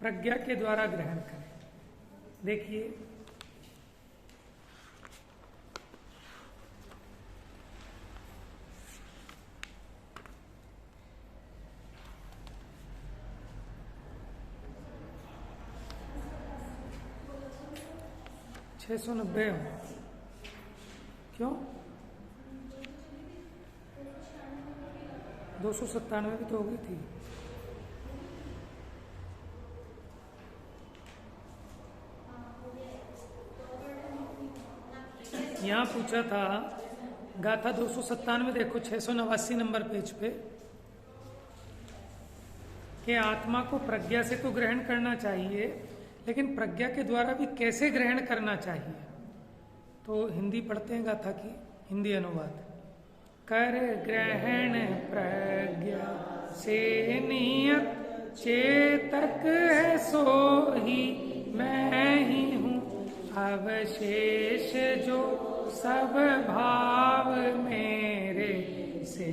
प्रज्ञा के द्वारा ग्रहण करें। देखिए, $690 क्यों? 297 भी तो हो गई थी। यहाँ पूछा था गाथा 297, देखो 689 नंबर पेज पे, कि आत्मा को प्रज्ञा से तो ग्रहण करना चाहिए, लेकिन प्रज्ञा के द्वारा भी कैसे ग्रहण करना चाहिए। तो हिंदी पढ़ते हैं गाथा की, हिंदी अनुवाद। कर ग्रहण प्रज्ञा से नियत चेतक है सो ही मैं ही हूँ, अवशेष जो सब भाव मेरे से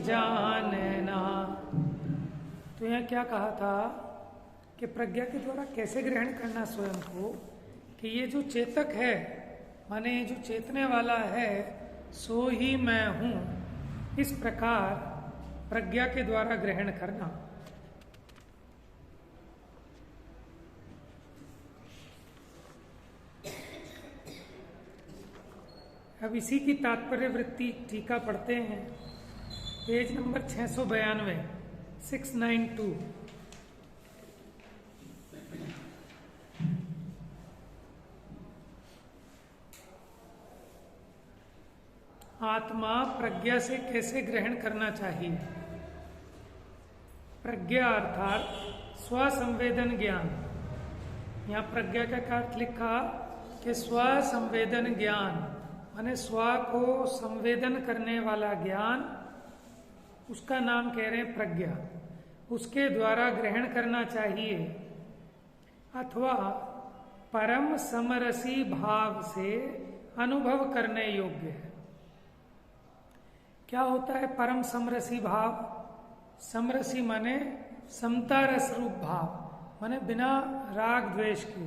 जानना। तो यहाँ क्या कहा था कि प्रज्ञा के द्वारा कैसे ग्रहण करना स्वयं को, कि ये जो चेतक है, माने ये जो चेतने वाला है, सो ही मैं हूं, इस प्रकार प्रज्ञा के द्वारा ग्रहण करना। अब इसी की तात्पर्य वृत्ति टीका पढ़ते हैं, पेज नंबर 692, 692। आत्मा प्रज्ञा से कैसे ग्रहण करना चाहिए। प्रज्ञा अर्थात स्वसंवेदन ज्ञान। यहाँ प्रज्ञा का अर्थ लिखा कि स्वसंवेदन ज्ञान, माने स्व को संवेदन करने वाला ज्ञान, उसका नाम कह रहे हैं प्रज्ञा। उसके द्वारा ग्रहण करना चाहिए, अथवा परम समरसी भाव से अनुभव करने योग्य है। क्या होता है परम समरसी भाव? समरसी माने समता रस रूप भाव, माने बिना राग द्वेष के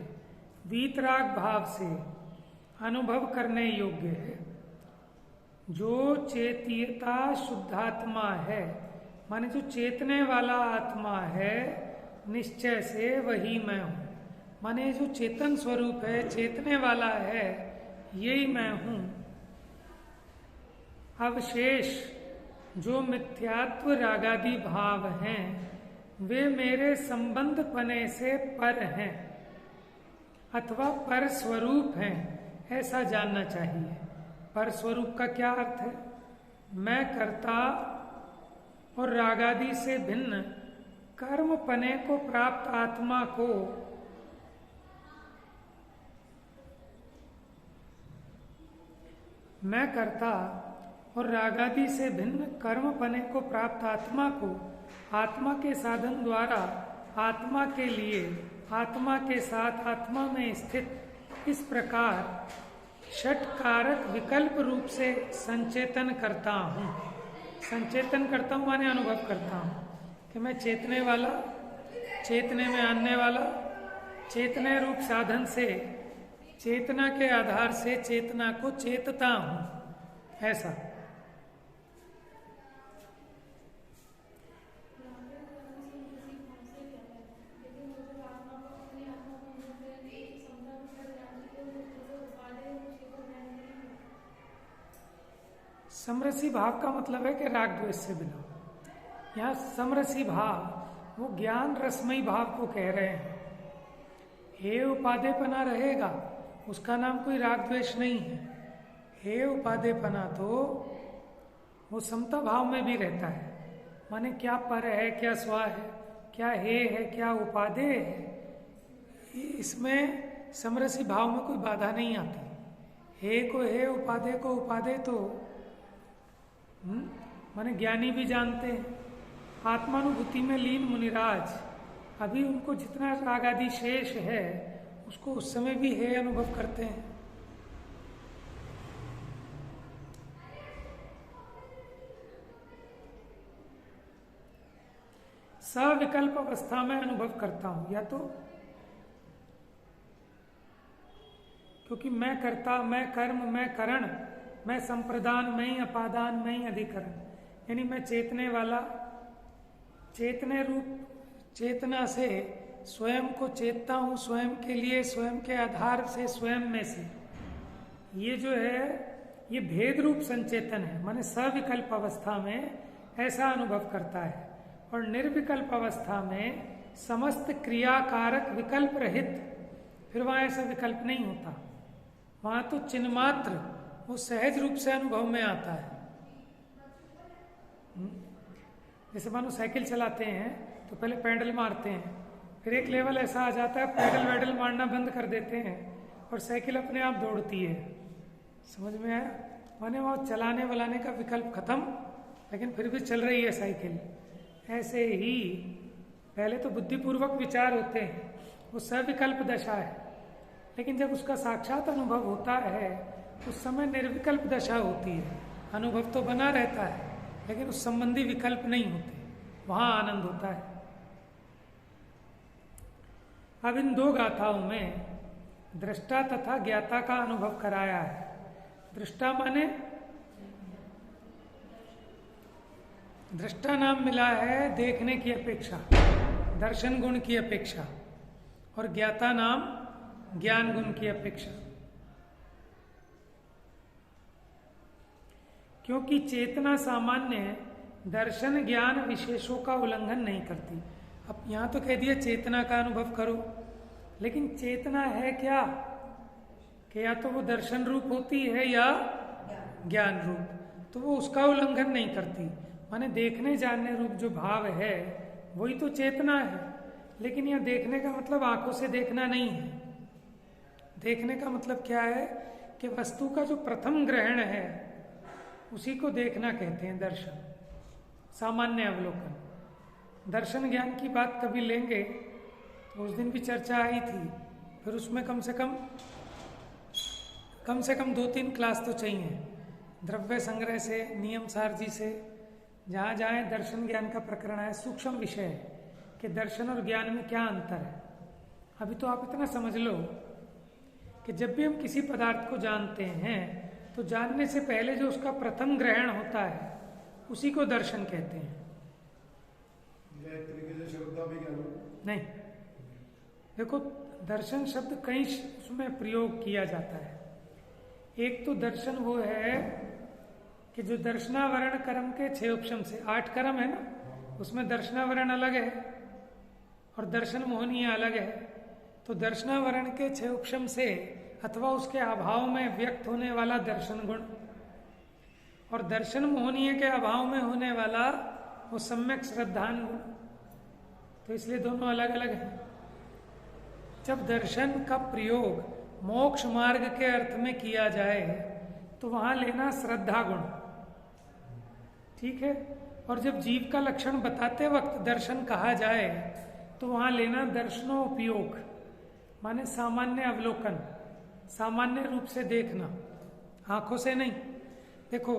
वीतराग भाव से अनुभव करने योग्य है। जो चेतीयता शुद्धात्मा है, माने जो चेतने वाला आत्मा है, निश्चय से वही मैं हूं। माने जो चेतन स्वरूप है, चेतने वाला है, यही मैं हूं। अवशेष जो मिथ्यात्व रागादि भाव हैं, वे मेरे संबंध पने से पर हैं अथवा पर स्वरूप हैं, ऐसा जानना चाहिए। पर स्वरूप का क्या अर्थ है? मैं कर्ता और रागादि से भिन्न कर्म पने को प्राप्त आत्मा को मैं कर्ता और रागादि से भिन्न कर्म पने को प्राप्त आत्मा को आत्मा के साधन द्वारा आत्मा के लिए, आत्मा के साथ आत्मा में स्थित इस प्रकार षटकारक विकल्प रूप से संचेतन करता हूँ। संचेतन करता हूँ माने अनुभव करता हूँ कि मैं चेतने वाला, चेतने में आने वाला, चेतने रूप साधन से, चेतना के आधार से चेतना को चेतता हूँ, ऐसा। समरसी भाव का मतलब है कि राग द्वेष से बिना। यहाँ समरसी भाव वो ज्ञान रसमयी भाव को कह रहे हैं। हे उपादेपना रहेगा, उसका नाम कोई राग द्वेष नहीं है। हे उपादेपना तो वो समता भाव में भी रहता है, माने क्या पर है, क्या स्व है, क्या हे है, क्या उपादे है। इसमें समरसी भाव में कोई बाधा नहीं आती। हे को हे, उपादे को उपादे, तो माने ज्ञानी भी जानते हैं। आत्मानुभूति में लीन मुनिराज अभी उनको जितना राग आदि शेष है उसको उस समय भी हे अनुभव करते हैं। सविकल्प अवस्था में अनुभव करता हूं, या तो क्योंकि मैं कर्ता, मैं कर्म, मैं करण, मैं संप्रदान, मैं ही अपादान, मैं ही अधिकरण, यानी मैं चेतने वाला, चेतने रूप चेतना से स्वयं को चेतता हूं, स्वयं के लिए, स्वयं के आधार से, स्वयं में से। ये जो है ये भेद रूप संचेतन है, माने सविकल्प अवस्था में ऐसा अनुभव करता है। और निर्विकल्प अवस्था में समस्त क्रियाकारक विकल्प रहित, फिर वहां ऐसा विकल्प नहीं होता, वहां तो चिन्मात्र वो सहज रूप से अनुभव में आता है। जैसे मानो साइकिल चलाते हैं तो पहले पैडल मारते हैं, फिर एक लेवल ऐसा आ जाता है पैडल वैडल मारना बंद कर देते हैं और साइकिल अपने आप दौड़ती है। समझ में आया? माने वहां चलाने वलाने का विकल्प खत्म, लेकिन फिर भी चल रही है साइकिल। ऐसे ही पहले तो बुद्धिपूर्वक विचार होते हैं, वो सविकल्प दशा है, लेकिन जब उसका साक्षात अनुभव होता है उस समय निर्विकल्प दशा होती है। अनुभव तो बना रहता है लेकिन उस संबंधी विकल्प नहीं होते, वहां आनंद होता है। अब इन दो गाथाओं में दृष्टा तथा ज्ञाता का अनुभव कराया है। दृष्टा माने दृष्टा नाम मिला है देखने की अपेक्षा, दर्शन गुण की अपेक्षा, और ज्ञाता नाम ज्ञान गुण की अपेक्षा। क्योंकि चेतना सामान्य दर्शन ज्ञान विशेषों का उल्लंघन नहीं करती। अब यहां तो कह दिया चेतना का अनुभव करो, लेकिन चेतना है क्या कि या तो वो दर्शन रूप होती है या ज्ञान रूप, तो वो उसका उल्लंघन नहीं करती। माने देखने जानने रूप जो भाव है वही तो चेतना है, लेकिन यह देखने का मतलब आंखों से देखना नहीं है। देखने का मतलब क्या है कि वस्तु का जो प्रथम ग्रहण है उसी को देखना कहते हैं दर्शन, सामान्य अवलोकन। दर्शन ज्ञान की बात कभी लेंगे तो उस दिन भी चर्चा आई थी, फिर उसमें कम से कम 2-3 क्लास तो चाहिए। द्रव्य संग्रह से, नियम सार जी से, जहाँ जहाँ दर्शन ज्ञान का प्रकरण है, सूक्ष्म विषय है कि दर्शन और ज्ञान में क्या अंतर है। अभी तो आप इतना समझ लो कि जब भी हम किसी पदार्थ को जानते हैं तो जानने से पहले जो उसका प्रथम ग्रहण होता है उसी को दर्शन कहते हैं। नहीं, देखो दर्शन शब्द कई उसमें प्रयोग किया जाता है। एक तो दर्शन वो है कि जो दर्शनावरण कर्म के 6 उपशम से 8 कर्म है ना, उसमें दर्शनावरण अलग है और दर्शन मोहनीय अलग है। तो दर्शनावरण के 6 उपशम से अथवा उसके अभाव में व्यक्त होने वाला दर्शन गुण और दर्शन मोहनीय के अभाव में होने वाला वो सम्यक श्रद्धान गुण, तो इसलिए दोनों अलग अलग हैं। जब दर्शन का प्रयोग मोक्ष मार्ग के अर्थ में किया जाए तो वहां लेना श्रद्धा गुण, ठीक है। और जब जीव का लक्षण बताते वक्त दर्शन कहा जाए तो वहां लेना दर्शनोपयोग, माने सामान्य अवलोकन, सामान्य रूप से देखना, आंखों से नहीं। देखो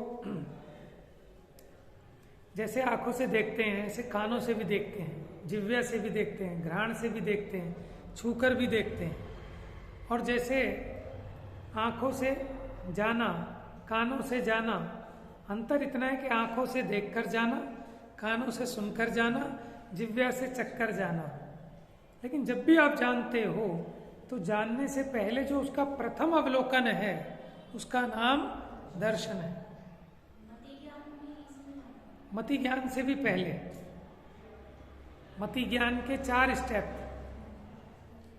जैसे आंखों से देखते हैं ऐसे कानों से भी देखते हैं, जिह्वा से भी देखते हैं, घ्राण से भी देखते हैं, छूकर भी देखते हैं। और जैसे आंखों से जाना, कानों से जाना, अंतर इतना है कि आंखों से देखकर जाना, कानों से सुनकर जाना, जिह्वा से चखकर जाना। लेकिन जब भी आप जानते हो तो जानने से पहले जो उसका प्रथम अवलोकन है उसका नाम दर्शन है। मति ज्ञान से भी पहले, मति ज्ञान के 4 स्टेप।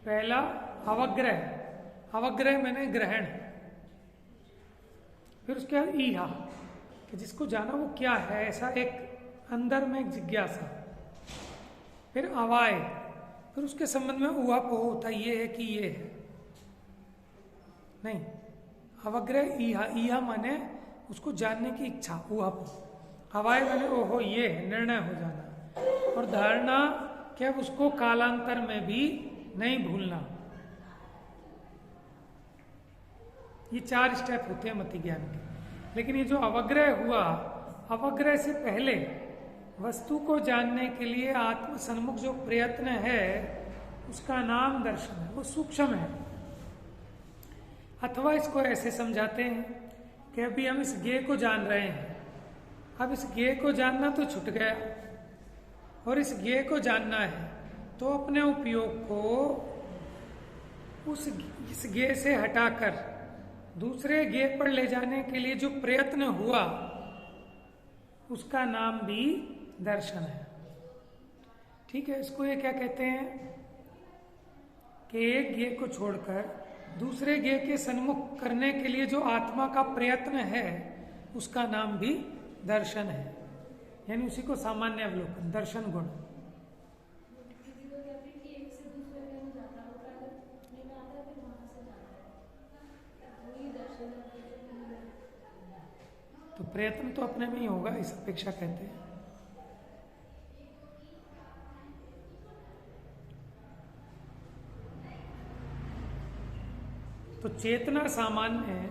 पहला अवग्रह, अवग्रह मैंने ग्रहण, फिर उसके बाद ईहा कि जिसको जाना वो क्या है, ऐसा एक अंदर में एक जिज्ञासा, फिर अवाय, फिर उसके संबंध में ऊहापोह होता ये है कि ये है नहीं। अवग्रह ईहा, ईहा माने उसको जानने की इच्छा, ऊहापोह। अवाय माने ओहो ये है, निर्णय हो जाना। और धारणा कि अब उसको कालांतर में भी नहीं भूलना। ये 4 स्टेप होते हैं मति ज्ञान के। लेकिन ये जो अवग्रह हुआ, अवग्रह से पहले वस्तु को जानने के लिए आत्म सन्मुख जो प्रयत्न है उसका नाम दर्शन है, वो सूक्ष्म है। अथवा इसको ऐसे समझाते हैं कि अभी हम इस ज्ञेय को जान रहे हैं, अब इस ज्ञेय को जानना तो छूट गया और इस ज्ञेय को जानना है, तो अपने उपयोग को इस ज्ञेय से हटाकर दूसरे ज्ञेय पर ले जाने के लिए जो प्रयत्न हुआ उसका नाम भी दर्शन है। ठीक है, इसको ये क्या कहते हैं कि एक ज्ञेय को छोड़कर दूसरे ज्ञेय के सन्मुख करने के लिए जो आत्मा का प्रयत्न है उसका नाम भी दर्शन है, यानी उसी को सामान्य अवलोकन, दर्शन गुण। तो प्रयत्न तो अपने में ही होगा, इस अपेक्षा कहते हैं। तो चेतना सामान्य है,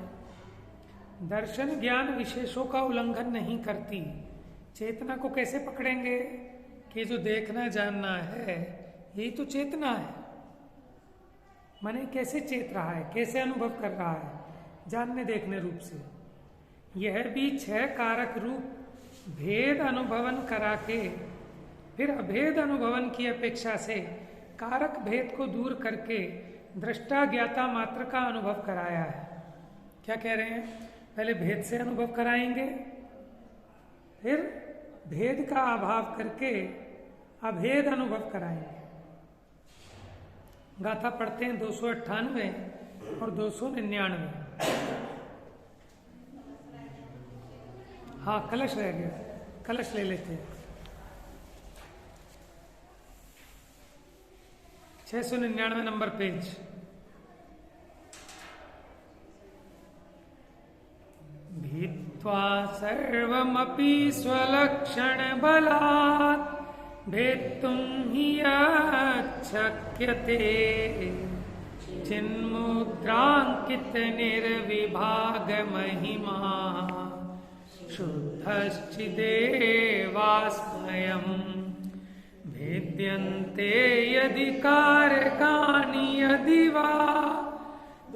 दर्शन ज्ञान विशेषों का उल्लंघन नहीं करती। चेतना को कैसे पकड़ेंगे कि जो देखना जानना है यही तो चेतना है, माने कैसे चेत रहा है, कैसे अनुभव कर रहा है, जानने देखने रूप से। यह भी 6 कारक रूप भेद अनुभवन करा के फिर अभेद अनुभवन की अपेक्षा से कारक भेद को दूर करके दृष्टा ज्ञाता मात्र का अनुभव कराया है। क्या कह रहे हैं? पहले भेद से अनुभव कराएंगे, फिर भेद का अभाव करके अभेद अनुभव कराएंगे। गाथा पढ़ते हैं 298 और 299। हाँ, कलश रह गया, कलश ले लेते हैं। 699 नंबर पेज। भित्वा सर्वमपि स्वलक्षण बलात् भेत्तुं हि यच्छक्यते चिन्मुद्राङ्कित निर्विभाग महिमा शुद्धश्चिदेवास्मयं भेद्यन्ते यदि कारकाणि यदि वा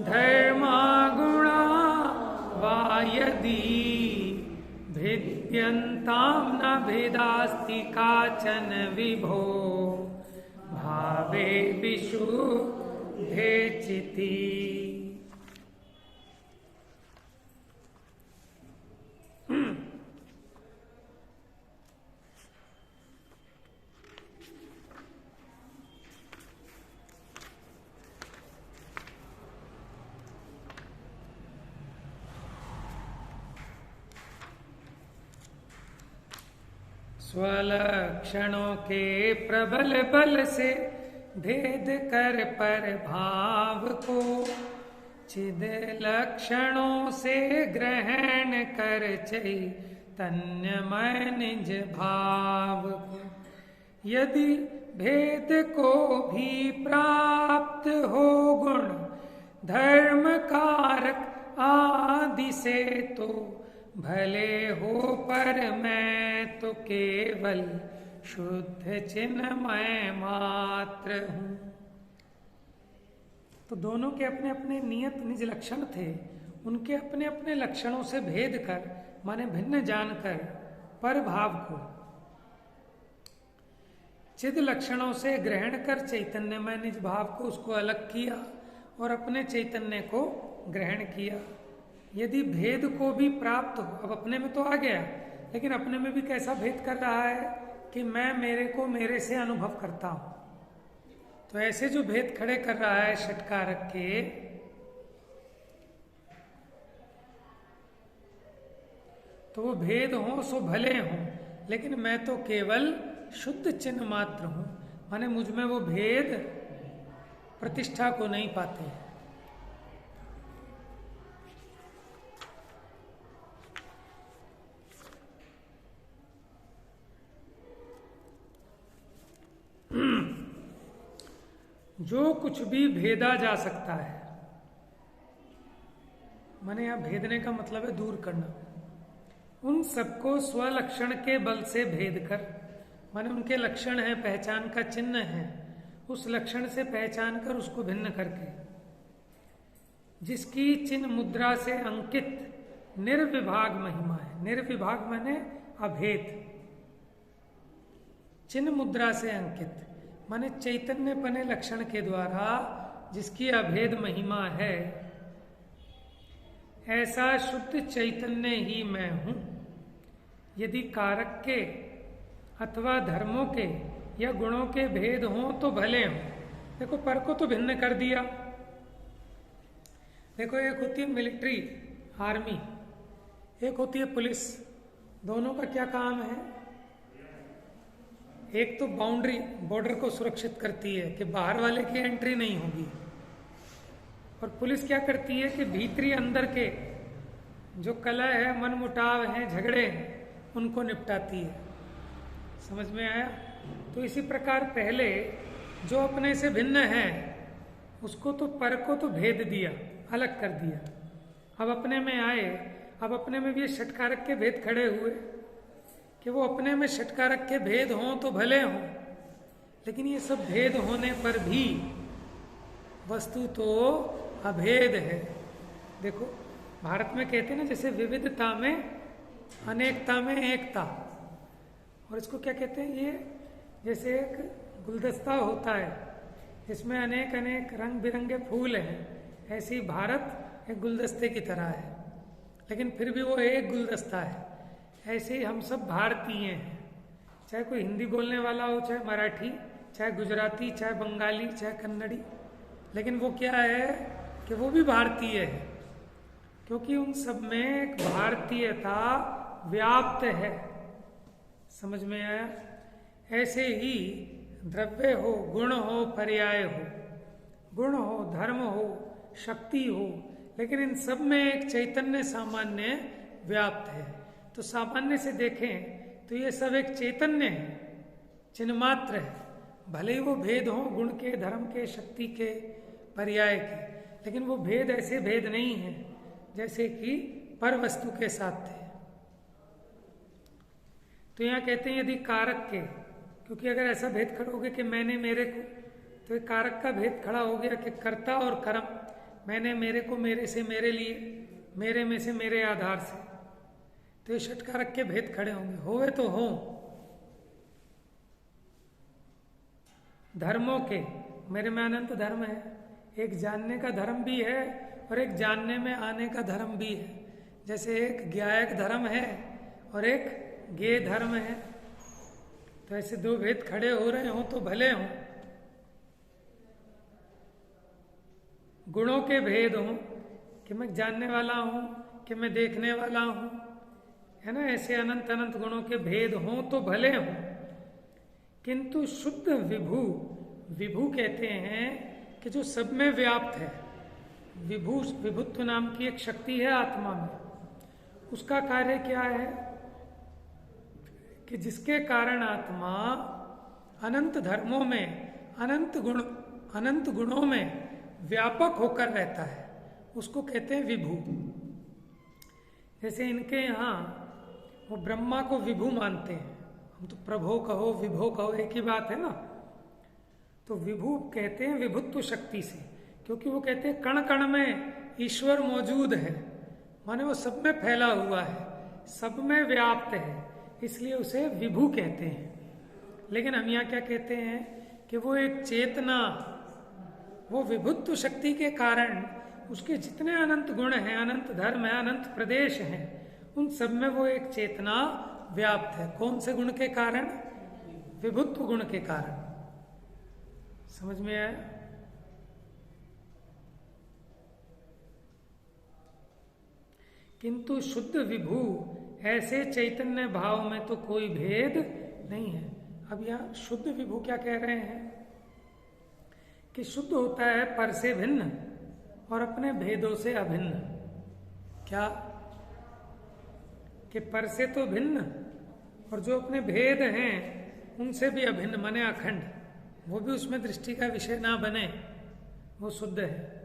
धर्मा गुणा वा यदि भेद्यन्तां न भेदास्ति काचन विभो भावे विशुद्धे चिति। स्वलक्षणों के प्रबल बल से भेद कर पर भाव को चिद लक्षणों से ग्रहण कर चैतन्यमय निज भाव को। यदि भेद को भी प्राप्त हो गुण धर्म कारक आदि से तो भले हो, पर मैं तो केवल शुद्ध चिन्मय मात्र हूं। तो दोनों के अपने अपने नियत निज लक्षण थे, उनके अपने अपने लक्षणों से भेद कर माने भिन्न जानकर पर भाव को चिद लक्षणों से ग्रहण कर चैतन्यमय निज भाव को उसको अलग किया और अपने चैतन्य को ग्रहण किया। यदि भेद को भी प्राप्त हो, अब अपने में तो आ गया, लेकिन अपने में भी कैसा भेद कर रहा है कि मैं मेरे को मेरे से अनुभव करता हूं। तो ऐसे जो भेद खड़े कर रहा है षटकारक के, तो वो भेद हो सो भले हों, लेकिन मैं तो केवल शुद्ध चिन्ह मात्र हूं, माने मुझ में वो भेद प्रतिष्ठा को नहीं पाते। जो कुछ भी भेदा जा सकता है, माने यहां भेदने का मतलब है दूर करना, उन सबको स्वलक्षण के बल से भेद कर माने उनके लक्षण है, पहचान का चिन्ह है, उस लक्षण से पहचान कर उसको भिन्न करके, जिसकी चिन्ह मुद्रा से अंकित निर्विभाग महिमा है। निर्विभाग माने अभेद, चिन्ह मुद्रा से अंकित माने चैतन्यपने लक्षण के द्वारा जिसकी अभेद महिमा है, ऐसा शुद्ध चैतन्य ही मैं हूं। यदि कारक के अथवा धर्मों के या गुणों के भेद हों तो भले हों। देखो पर को तो भिन्न कर दिया। देखो एक होती है मिलिट्री आर्मी, एक होती है पुलिस। दोनों का क्या काम है? एक तो बाउंड्री बॉर्डर को सुरक्षित करती है कि बाहर वाले की एंट्री नहीं होगी, और पुलिस क्या करती है कि भीतरी अंदर के जो कलह है, मनमुटाव है, झगड़े हैं, उनको निपटाती है। समझ में आया? तो इसी प्रकार पहले जो अपने से भिन्न है उसको तो पर को तो भेद दिया, अलग कर दिया। अब अपने में आए, अब अपने में भी ये षटकारक के भेद खड़े हुए कि वो अपने में षटकारक के भेद हों तो भले हों, लेकिन ये सब भेद होने पर भी वस्तु तो अभेद है। देखो भारत में कहते हैं ना, जैसे विविधता में अनेकता में एकता, और इसको क्या कहते हैं? ये जैसे एक गुलदस्ता होता है जिसमें अनेक अनेक रंग बिरंगे फूल हैं, ऐसे ही भारत एक गुलदस्ते की तरह है, लेकिन फिर भी वो एक गुलदस्ता है। ऐसे ही हम सब भारतीय हैं, चाहे कोई हिंदी बोलने वाला हो, चाहे मराठी, चाहे गुजराती, चाहे बंगाली, चाहे कन्नड़ी, लेकिन वो क्या है कि वो भी भारतीय है, क्योंकि उन सब में एक भारतीयता व्याप्त है। समझ में आया? ऐसे ही द्रव्य हो, गुण हो, पर्याय हो, गुण हो, धर्म हो, शक्ति हो, लेकिन इन सब में एक चैतन्य सामान्य व्याप्त है। तो सामान्य से देखें तो ये सब एक चैतन्य है, चिन्ह मात्र है। भले ही वो भेद हो गुण के, धर्म के, शक्ति के, पर्याय के, लेकिन वो भेद ऐसे भेद नहीं है जैसे कि पर वस्तु के साथ थे। तो यहाँ कहते हैं यदि कारक के, क्योंकि अगर ऐसा भेद खड़ा हो गया कि मैंने मेरे को, तो एक कारक का भेद खड़ा हो गया कि कर्ता और कर्म, मैंने मेरे को, मेरे से मेरे लिए, मेरे में से मेरे आधार से, तो ये षटकारक के भेद खड़े होंगे। होवे तो हो धर्मों के, मेरे में अनंत धर्म है, एक जानने का धर्म भी है और एक जानने में आने का धर्म भी है। जैसे एक ज्ञायक धर्म है और एक ज्ञेय धर्म है, तो ऐसे दो भेद खड़े हो रहे हों तो भले हों। गुणों के भेद हों कि मैं जानने वाला हूं, कि मैं देखने वाला हूं, है ना, ऐसे अनंत अनंत गुणों के भेद हों तो भले हों, किंतु शुद्ध विभु, विभु कहते हैं कि जो सब में व्याप्त है। विभु, विभुत्व नाम की एक शक्ति है आत्मा में, उसका कार्य क्या है कि जिसके कारण आत्मा अनंत धर्मों में, अनंत गुणों में व्यापक होकर रहता है, उसको कहते हैं विभु। जैसे इनके यहाँ वो ब्रह्मा को विभु मानते हैं, हम तो प्रभो कहो विभो कहो एक ही बात है ना। तो विभु कहते हैं विभुत्व शक्ति से, क्योंकि वो कहते हैं कण कण में ईश्वर मौजूद है, माने वो सब में फैला हुआ है, सब में व्याप्त है, इसलिए उसे विभु कहते हैं। लेकिन हम यहाँ क्या कहते हैं कि वो एक चेतना, वो विभुत्व शक्ति के कारण उसके जितने अनंत गुण हैं, अनंत धर्म है, अनंत प्रदेश हैं, उन सब में वो एक चेतना व्याप्त है। कौन से गुण के कारण? विभुत्व गुण के कारण। समझ में आया? किंतु शुद्ध विभु, ऐसे चैतन्य भाव में तो कोई भेद नहीं है। अब यहां शुद्ध विभु क्या कह रहे हैं कि शुद्ध होता है पर से भिन्न और अपने भेदों से अभिन्न। क्या? कि पर से तो भिन्न और जो अपने भेद हैं उनसे भी अभिन्न, माने अखंड, वो भी उसमें दृष्टि का विषय ना बने, वो शुद्ध है।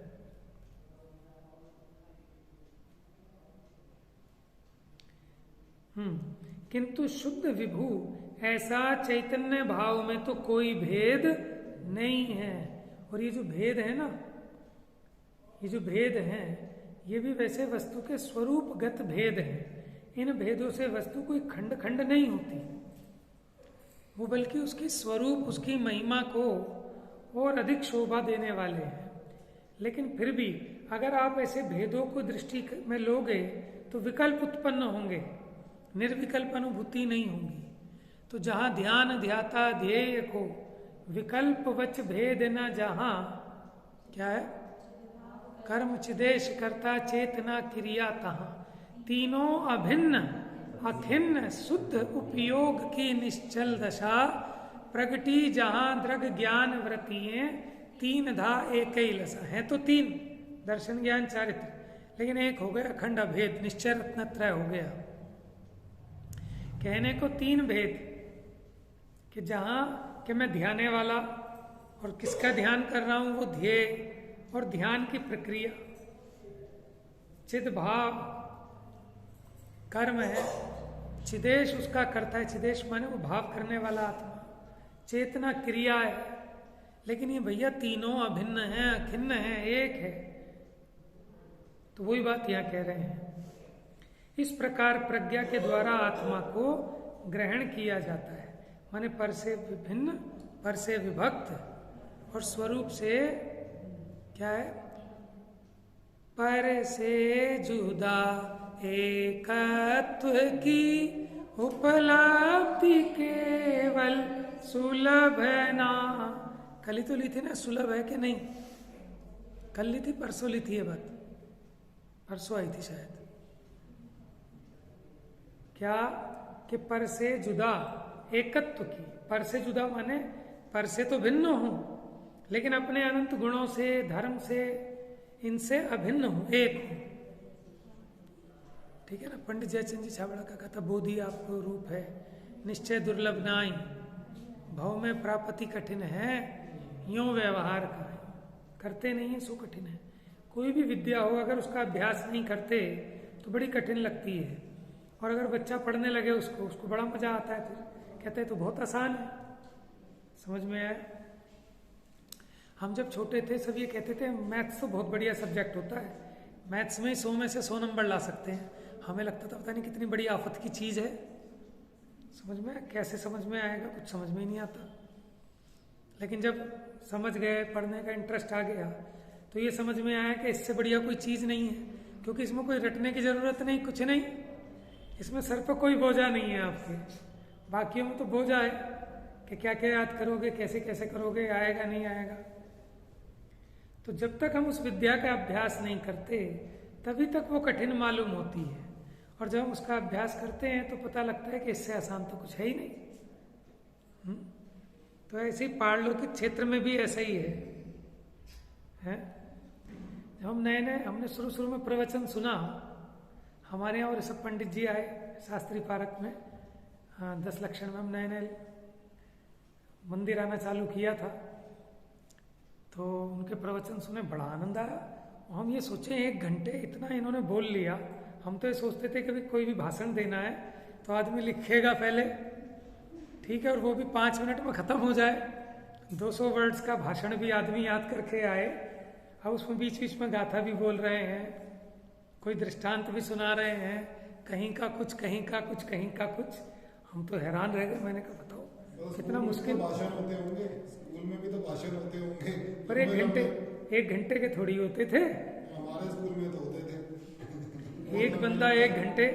किंतु शुद्ध विभु ऐसा चैतन्य भाव में तो कोई भेद नहीं है। और ये जो भेद है ना, ये जो भेद है, ये भी वैसे वस्तु के स्वरूपगत भेद है। इन भेदों से वस्तु कोई खंड खंड नहीं होती, वो बल्कि उसकी स्वरूप, उसकी महिमा को और अधिक शोभा देने वाले हैं। लेकिन फिर भी अगर आप ऐसे भेदों को दृष्टि में लोगे तो विकल्प उत्पन्न होंगे, निर्विकल्प अनुभूति नहीं होगी। तो जहां ध्यान ध्याता ध्येय को विकल्प वच भेद न, जहां क्या है, कर्म चिदेश करता चेतना क्रिया, तहां तीनों अभिन्न अखिन्न शुद्ध उपयोग की निश्चल दशा प्रगति, जहां दृग ज्ञान वृत्तियां तीन धा एक ही लसा है। तो तीन दर्शन ज्ञान चारित्र, लेकिन एक हो गया अखंड अभेद, निश्चय रत्नत्रय हो गया। कहने को तीन भेद कि जहां कि मैं ध्याने वाला और किसका ध्यान कर रहा हूं, वो ध्येय और ध्यान की प्रक्रिया, चिद भाव कर्म है, चिदेश उसका करता है, चिदेश माने वो भाव करने वाला आत्मा, चेतना क्रिया है। लेकिन ये भैया तीनों अभिन्न हैं, अखिन्न हैं, एक है। तो वही बात यहां कह रहे हैं। इस प्रकार प्रज्ञा के द्वारा आत्मा को ग्रहण किया जाता है, माने पर से विभिन्न, पर से विभक्त और स्वरूप से क्या है, पर से जुदा एकत्व की उपलब्धि केवल सुलभ ना। कल ही तो ली थी ना, सुलभ है कि नहीं? कल ली थी, परसों ली थी ये बात, परसों आई थी शायद। क्या कि पर से जुदा एकत्व की, पर से जुदा माने पर से तो भिन्न हूं, लेकिन अपने अनंत गुणों से, धर्म से, इनसे अभिन्न हूं, एक हूं। ठीक है ना? पंडित जयचंद जी छाबड़ा का कहा था, बोधि आपको रूप है, निश्चय दुर्लभ नाई, भाव में प्राप्ति कठिन है, यूं व्यवहार का है, करते नहीं है सो कठिन है। कोई भी विद्या हो, अगर उसका अभ्यास नहीं करते तो बड़ी कठिन लगती है। और अगर बच्चा पढ़ने लगे उसको बड़ा मजा आता है, फिर कहते हैं तो बहुत आसान है। समझ में आया? हम जब छोटे थे सब ये कहते थे मैथ्स तो बहुत बढ़िया सब्जेक्ट होता है, मैथ्स में 100 में से 100 नंबर ला सकते हैं। हमें लगता था पता नहीं कितनी बड़ी आफत की चीज है। समझ में कैसे समझ में आएगा, कुछ समझ में ही नहीं आता। लेकिन जब समझ गए, पढ़ने का इंटरेस्ट आ गया, तो ये समझ में आया कि इससे बढ़िया कोई चीज नहीं है, क्योंकि इसमें कोई रटने की जरूरत नहीं, कुछ नहीं, इसमें सर पर कोई बोझा नहीं है आपके। बाकियों में तो बोझा है कि क्या क्या याद करोगे, कैसे कैसे करोगे, आएगा नहीं आएगा। तो जब तक हम उस विद्या का अभ्यास नहीं करते तभी तक वो कठिन मालूम होती है, और जब हम उसका अभ्यास करते हैं तो पता लगता है कि इससे आसान तो कुछ है ही नहीं। तो ऐसे ही पारलौकिक क्षेत्र में भी ऐसा ही है? जब हम नए नए, हमने शुरू में प्रवचन सुना, हमारे यहाँ और सब पंडित जी आए शास्त्री पार्क में, 10 लक्षण में हम नए नए मंदिर आना चालू किया था, तो उनके प्रवचन सुने, बड़ा आनंद आया। हम ये सोचे 1 घंटे इतना इन्होंने बोल लिया। हम तो ये सोचते थे कि कोई भी भाषण देना है तो आदमी लिखेगा पहले, ठीक है, और वो भी 5 मिनट में खत्म हो जाए। 200 वर्ड्स का भाषण भी आदमी याद करके आए, अब उसमें बीच बीच में गाथा भी बोल रहे हैं, कोई दृष्टांत भी सुना रहे हैं, कहीं का कुछ, कहीं का कुछ, कहीं का कुछ। हम तो हैरान रह गए। मैंने कहा बताओ कितना मुश्किल। भाषण होते होंगे, स्कूल में भी तो भाषण होते होंगे, पर 1 घंटे के थोड़ी होते थे। हमारे स्कूल में तो होते थे। एक बंदा 1 घंटे,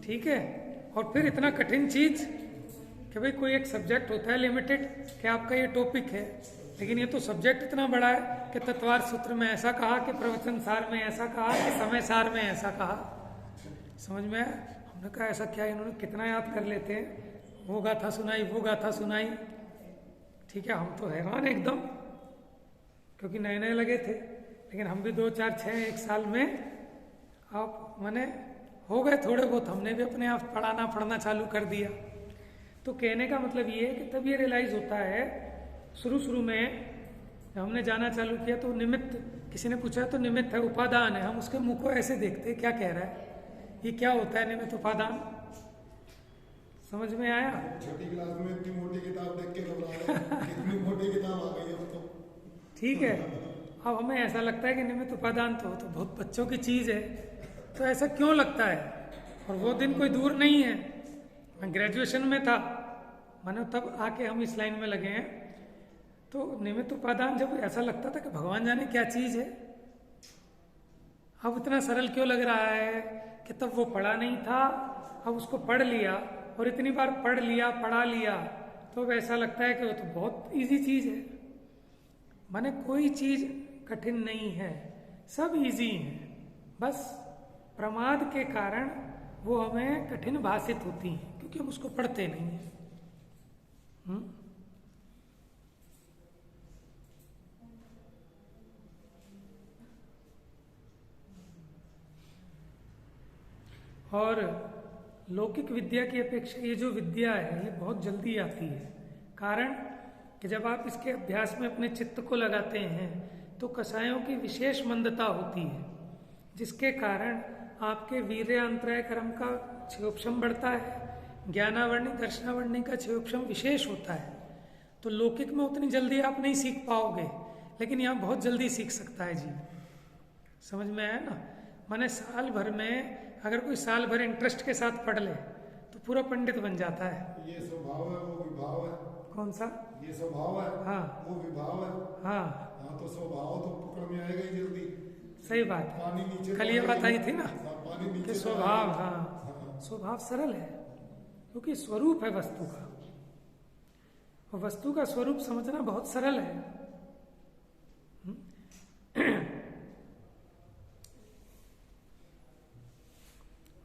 ठीक है। और फिर इतना कठिन चीज कि भाई कोई एक सब्जेक्ट होता है लिमिटेड कि आपका ये टॉपिक है, लेकिन ये तो सब्जेक्ट इतना बड़ा है कि तत्वार सूत्र में ऐसा कहा, कि प्रवचन सार में ऐसा कहा, कि समय सार में ऐसा कहा। समझ में आया? हमने कहा ऐसा क्या, इन्होंने कितना याद कर लेते हैं, वो गाथा सुनाई, वो गाथा सुनाई। ठीक है, हम तो हैरान एकदम, क्योंकि नए नए लगे थे। लेकिन हम भी 2, 4, 6 एक साल में आप माने हो गए थोड़े बहुत, हमने भी अपने आप पढ़ना चालू कर दिया। तो कहने का मतलब ये है कि तब ये रियलाइज होता है, शुरू में जब हमने जाना चालू किया तो निमित्त, किसी ने पूछा तो निमित्त है, उपादान है, हम उसके मुंह को ऐसे देखते क्या कह रहा है, ये क्या होता है निमित्त उपादान। समझ में आया? छोटी क्लास में इतनी मोटी किताब देख के घबरा गए, कितनी मोटी किताब आ गई अब तो। ठीक है, अब हमें ऐसा लगता है कि निमित्त उपादान तो बहुत बच्चों की चीज है, तो ऐसा क्यों लगता है? और वो दिन कोई दूर नहीं है, मैं ग्रेजुएशन में था, मानो तब आके हम इस लाइन में लगे हैं। तो निमित्त उपादान जब ऐसा लगता था कि भगवान जाने क्या चीज है, अब इतना सरल क्यों लग रहा है कि तब वो पढ़ा नहीं था, अब उसको पढ़ लिया और इतनी बार पढ़ लिया पढ़ा लिया तो अब ऐसा लगता है कि वो तो बहुत इजी चीज है। माने कोई चीज कठिन नहीं है, सब इजी है, बस प्रमाद के कारण वो हमें कठिन भाषित होती हैं क्योंकि हम उसको पढ़ते नहीं हैं। और लौकिक विद्या की अपेक्षा ये जो विद्या है ये बहुत जल्दी आती है, कारण कि जब आप इसके अभ्यास में अपने चित्त को लगाते हैं तो कषायों की विशेष मंदता होती है, जिसके कारण आपके वीर्यांतराय कर्म का क्षयोपशम बढ़ता है, ज्ञानावर्णी दर्शनावर्णी का क्षयोपशम विशेष होता है। तो लौकिक में उतनी जल्दी आप नहीं सीख पाओगे, लेकिन यहाँ बहुत जल्दी सीख सकता है जी। समझ में आया ना? माने साल भर में अगर कोई साल भर इंटरेस्ट के साथ पढ़ ले तो पूरा पंडित बन जाता है। ये स्वभाव है, वो विभाव है। कौन सा? ये स्वभाव है, हाँ, वो विभाव है। हाँ, हाँ, तो स्वभाव तो पकड़ में आएगा ही जल्दी। सही बात है। पानी नीचे कल ये बात आई थी ना पानी नीचे कि स्वभाव, हाँ, स्वभाव सरल है क्योंकि स्वरूप है वस्तु का, और वस्तु का स्वरूप समझना बहुत सरल है।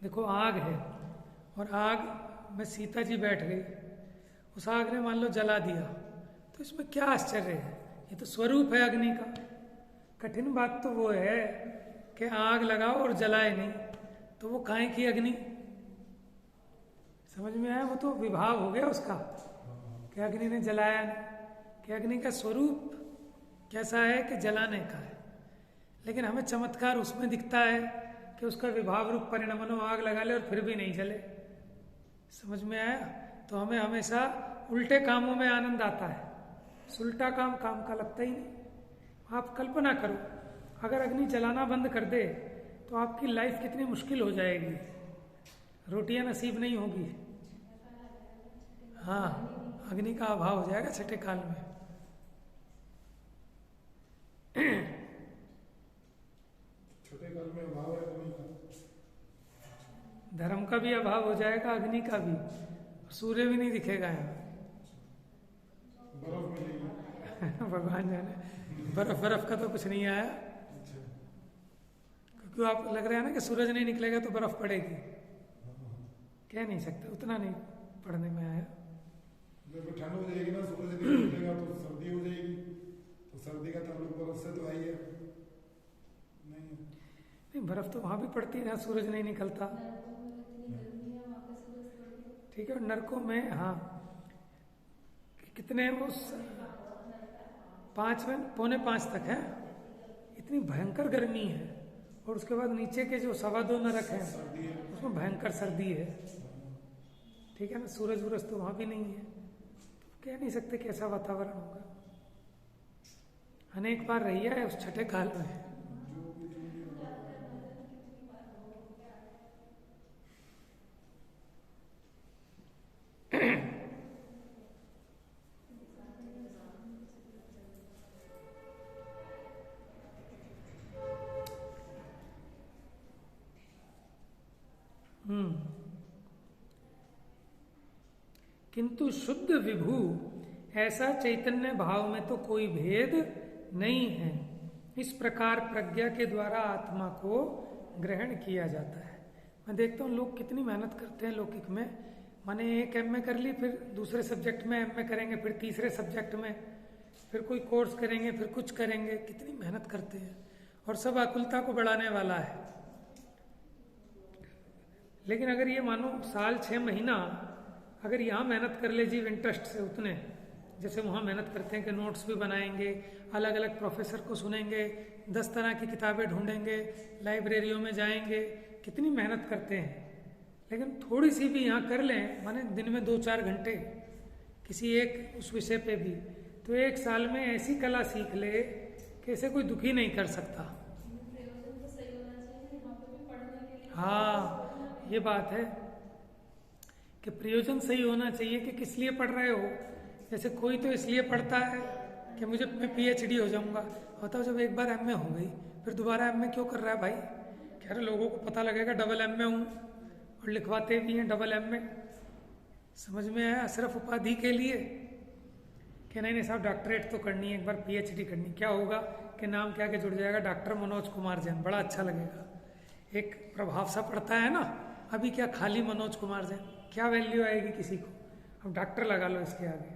देखो आग है और आग में सीता जी बैठ गई, उस आग ने मान लो जला दिया, तो इसमें क्या आश्चर्य है? ये तो स्वरूप है अग्नि का। कठिन बात तो वो है कि आग लगाओ और जलाए नहीं, तो वो काहे की अग्नि? समझ में आया? वो तो विभाव हो गया उसका कि अग्नि ने जलाया नहीं, कि अग्नि का स्वरूप कैसा है कि जलाने का है। लेकिन हमें चमत्कार उसमें दिखता है कि उसका विभाव रूप परिणमनो आग लगा ले और फिर भी नहीं जले। समझ में आया? तो हमें हमेशा उल्टे कामों में आनंद आता है, सुलटा काम काम का लगता ही नहीं। आप कल्पना करो, अगर अग्नि जलाना बंद कर दे तो आपकी लाइफ कितनी मुश्किल हो जाएगी, रोटियां नसीब नहीं होगी। हाँ, अग्नि का अभाव हो जाएगा छठे काल में। छठे काल में अभाव है अग्नि का, धर्म का भी अभाव हो जाएगा, अग्नि का भी, सूर्य भी नहीं दिखेगा यहाँ। बर्फ मिलेगी। भगवान जाने, बर्फ का तो कुछ नहीं आया, क्योंकि आप लग रहा है ना कि सूरज नहीं निकलेगा तो बर्फ पड़ेगी, कह नहीं सकते, उतना नहीं पढ़ने में आया। जब ठंड हो जाएगी ना, सूरज नहीं निकलेगा तो सर्दी हो जाएगी, तो सर्दी का ताल्लुक बर्फ से तो आई है नहीं, बर्फ तो वहां भी पड़ती है जहाँ सूरज नहीं निकलता। ठीक है, और नरकों में, हाँ, कितने वो 5 में 4:45 तक है, इतनी भयंकर गर्मी है, और उसके बाद नीचे के जो 2.25 नरक हैं उसमें भयंकर सर्दी है। ठीक है ना, सूरज वूरज तो वहां भी नहीं है, तो कह नहीं सकते कैसा वातावरण होगा। अनेक बार रही है उस छठे काल में। किंतु शुद्ध विभू ऐसा चैतन्य भाव में तो कोई भेद नहीं है। इस प्रकार प्रज्ञा के द्वारा आत्मा को ग्रहण किया जाता है। मैं देखता हूँ लोग कितनी मेहनत करते हैं लौकिक में, माने एक एमए कर ली, फिर दूसरे सब्जेक्ट में एमए करेंगे, फिर तीसरे सब्जेक्ट में फिर कोई कोर्स करेंगे, फिर कुछ करेंगे, कितनी मेहनत करते हैं, और सब आकुलता को बढ़ाने वाला है। लेकिन अगर ये मानो साल 6 महीना अगर यहाँ मेहनत कर ले जीव इंटरेस्ट से उतने, जैसे वहाँ मेहनत करते हैं कि नोट्स भी बनाएंगे, अलग अलग प्रोफेसर को सुनेंगे, 10 तरह की किताबें ढूंढेंगे, लाइब्रेरियों में जाएंगे, कितनी मेहनत करते हैं, लेकिन थोड़ी सी भी यहाँ कर लें, माने दिन में 2-4 घंटे किसी एक उस विषय पे भी, तो 1 साल में ऐसी कला सीख ले कि इसे कोई दुखी नहीं कर सकता। हाँ, ये बात है कि प्रयोजन सही होना चाहिए कि किस लिए पढ़ रहे हो। जैसे कोई तो इसलिए पढ़ता है कि मैं PhD हो जाऊंगा, बताओ जब एक बार MA हो गई फिर दोबारा MA क्यों कर रहा है भाई? कह रहे लोगों को पता लगेगा डबल MA हूँ, और लिखवाते भी हैं डबल MA। समझ में आया? सिर्फ उपाधि के लिए कि नहीं साहब डॉक्टरेट तो करनी है, एक बार PhD करनी। क्या होगा कि नाम क्या के जुड़ जाएगा, डॉक्टर मनोज कुमार जैन, बड़ा अच्छा लगेगा, एक प्रभाव सा पड़ता है ना। अभी क्या खाली मनोज कुमार जैन, क्या वैल्यू आएगी किसी को? अब डॉक्टर लगा लो इसके आगे।